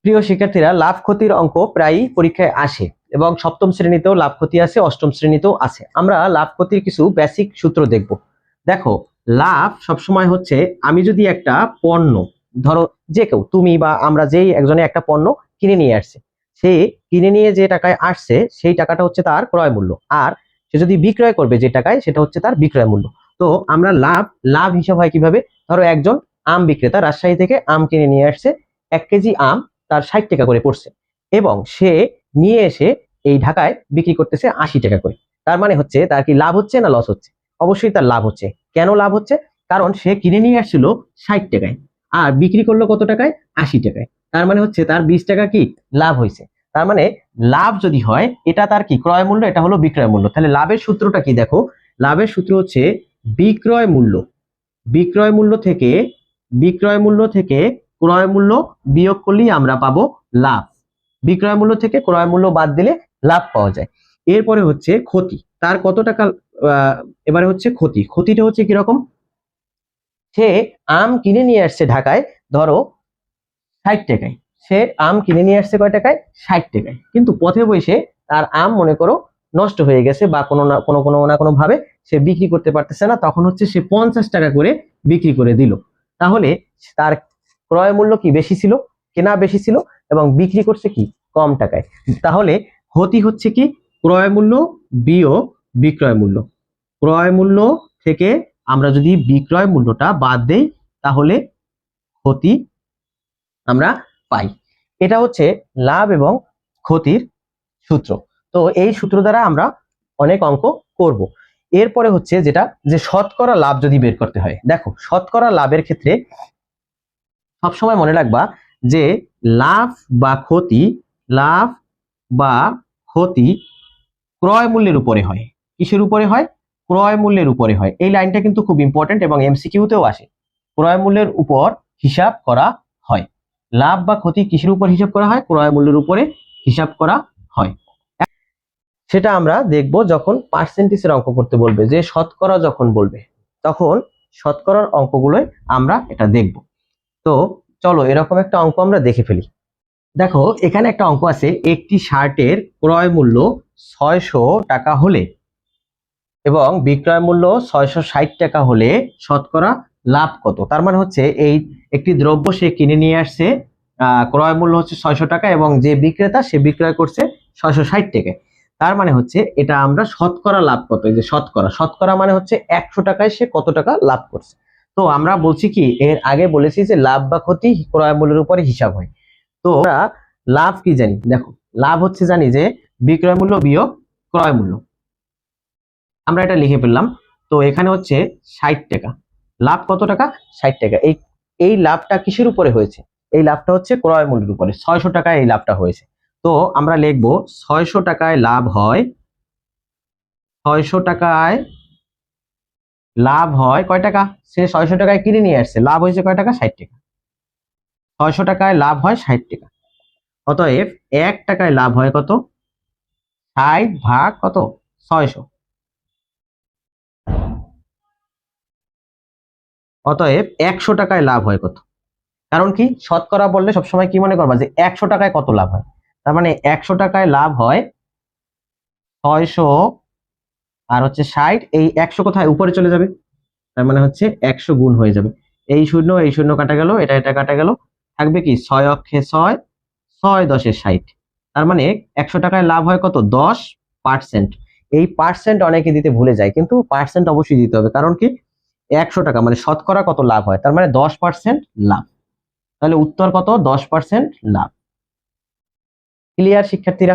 প্রিয় শিক্ষার্থীরা, লাভ ক্ষতির অঙ্ক প্রায়ই পরীক্ষায় আসে এবং সপ্তম শ্রেণীতেও লাভ ক্ষতি আছে, অষ্টম শ্রেণীতেও আছে। আমরা লাভ ক্ষতির কিছু বেসিক সূত্র দেখব। দেখো, লাভ সবসময় হচ্ছে, আমি যদি একটা পণ্য, ধরো যে কেউ, তুমি বা আমরা, যেই একজনে একটা পণ্য কিনে নিয়ে আসছে, সে কিনে নিয়ে যে টাকায় আসছে সেই টাকাটা হচ্ছে তার ক্রয় মূল্য, আর সে যদি বিক্রয় করবে যে টাকায়, সেটা হচ্ছে তার বিক্রয় মূল্য। তো আমরা লাভ হিসাব হয় কিভাবে? ধরো একজন আম বিক্রেতা রাজশাহী থেকে আম কিনে নিয়ে আসছে, 1 কেজি আম তার 60 টাকা করে পড়ছে, এবং সে নিয়ে এসে এই ঢাকায় বিক্রি করতেছে 80 টাকা করে। তার মানে হচ্ছে তার কি লাভ হচ্ছে না লস হচ্ছে? অবশ্যই তার লাভ হচ্ছে। কেন লাভ হচ্ছে? কারণ সে কিনে নিয়ে আসছিল 60 টাকায় আর বিক্রি করলো কত টাকায়? 80 টাকায়। তার মানে হচ্ছে তার 20 টাকা কি লাভ হয়েছে। তার মানে লাভ যদি হয়, এটা তার কি ক্রয় মূল্য, এটা হলো বিক্রয় মূল্য। তাহলে লাভের সূত্রটা কি? দেখো, লাভের সূত্র হচ্ছে বিক্রয় মূল্য। বিক্রয় মূল্য থেকে ক্রয় মূল্য বিয়োগ করলেই আমরা পাবো লাভ। বিক্রয় মূল্য থেকে ক্রয় মূল্য বাদ দিলে লাভ পাওয়া যায়। এরপরে হচ্ছে ক্ষতি, তার কত টাকা। এবারে হচ্ছে ক্ষতি। ক্ষতিটা হচ্ছে কিরকম? সে আম কিনে নিয়ে আসছে ঢাকায়, ধরো 60 টাকায়। সে আম কিনে নিয়ে আসছে কয় টাকায়? 60 টাকায়। কিন্তু পথে বসে তার আম মনে করো নষ্ট হয়ে গেছে, বা কোনো ভাবে সে বিক্রি করতে পারতেছে না, তখন হচ্ছে সে 50 টাকা করে বিক্রি করে দিল। তাহলে তার ক্রয় মূল্য কি বেশি ছিল, কেনা বেশি ছিল, এবং বিক্রি করছে কি কম টাকায়। তাহলে ক্ষতি হচ্ছে কি ক্রয় মূল্য বিয়োগ বিক্রয় মূল্য। ক্রয় মূল্য থেকে আমরা যদি বিক্রয় মূল্যটা বাদ দেই, তাহলে ক্ষতি আমরা পাই। এটা হচ্ছে লাভ এবং ক্ষতির সূত্র। তো এই সূত্র দ্বারা আমরা অনেক অঙ্ক করব। এরপরে হচ্ছে যেটা, যে শতকরা লাভ যদি বের করতে হয়। দেখো, শতকরা লাভের ক্ষেত্রে সবসময় মনে রাখবা যে লাভ বা ক্ষতি, লাভ বা ক্ষতি ক্রয় মূল্যের উপরে হয়। কিসের উপরে হয়? ক্রয় মূল্যের উপরে হয়। এই লাইনটা কিন্তু খুব ইম্পর্টেন্ট এবং এমসিকিউতেও আসে। ক্রয় মূল্যের উপর হিসাব করা হয়। লাভ বা ক্ষতি কিসের উপর হিসাব করা হয়? ক্রয় মূল্যের উপরে হিসাব করা হয়। সেটা আমরা দেখব যখন পার্সেন্টেজের অঙ্ক করতে বলবে, যে শতকরা যখন বলবে, তখন শতকরার অঙ্কগুলোই আমরা এটা দেখব। তো চলো এরকম একটা অঙ্ক আমরা দেখে ফেলি। দেখো, এখানে একটা অঙ্ক আছে, একটি শার্টের ক্রয় মূল্য 600 টাকা হলে এবং বিক্রয় মূল্য 660 টাকা হলে শতকরা লাভ কত? তার মানে হচ্ছে এই একটি দ্রব্য সে কিনে নিয়ে আসছে, ক্রয় মূল্য হচ্ছে 600 টাকা, এবং যে বিক্রেতা সে বিক্রয় করছে 660 টাকায়। তার মানে হচ্ছে এটা আমরা শতকরা লাভ কত, এই যে শতকরা, শতকরা মানে হচ্ছে 100 টাকায় সে কত টাকা লাভ করছে। তো আমরা বলছি কি, এর আগে বলেছি যে লাভ বা ক্ষতি ক্রয় মূল্যের উপরে হিসাব হয়। তো আমরা লাভ কি জানি? দেখো, লাভ হচ্ছে জানি যে বিক্রয় মূল্য বিয়োগ ক্রয় মূল্য। আমরা এটা লিখে ফেললাম। তো এখানে হচ্ছে 60 টাকা, লাভ কত টাকা? 60 টাকা। এই লাভটা কিসের উপরে হয়েছে? এই লাভটা হচ্ছে ক্রয় মূল্যের উপরে। 600 টাকায় এই লাভটা হয়েছে। তো আমরা লিখবো 600 টাকায় লাভ হয়, 600 টাকায় লাভ হয় কয় টাকা? সে 600 টাকায় কিনে নিয়ে আসছে, লাভ হয়েছে কয় টাকা? 60 টাকা। 600 টাকায় লাভ হয় 60 টাকা। অতএব 1 টাকায় লাভ হয় কত? 60 ভাগ কত? 600। অতএব 100 টাকায় লাভ হয় কত? কারণ কি, শতকরা বললে সবসময় কি মনে করবা যে 100 টাকায় কত লাভ হয়। তার মানে 100 টাকায় লাভ হয় 600 আর হচ্ছে 60, এই 100 কোথায় উপরে চলে যাবে, তার মানে হচ্ছে 100 গুণ হয়ে যাবে। এই শূন্য কাটা গেল, এটা কাটা গেল, থাকবে কি 6 অক্ষে 6, 6 10 60। তার মানে 100 টাকায় লাভ হয় কত? 10%। এই পার্সেন্ট অনেকে দিতে ভুলে যায়, কিন্তু পার্সেন্ট অবশ্যই দিতে হবে। কারণ কি, 100 টাকা মানে শতকরা কত লাভ হয়, তার মানে 10% লাভ। তাহলে উত্তর কত? 10% লাভ। ক্লিয়ার শিক্ষার্থীরা?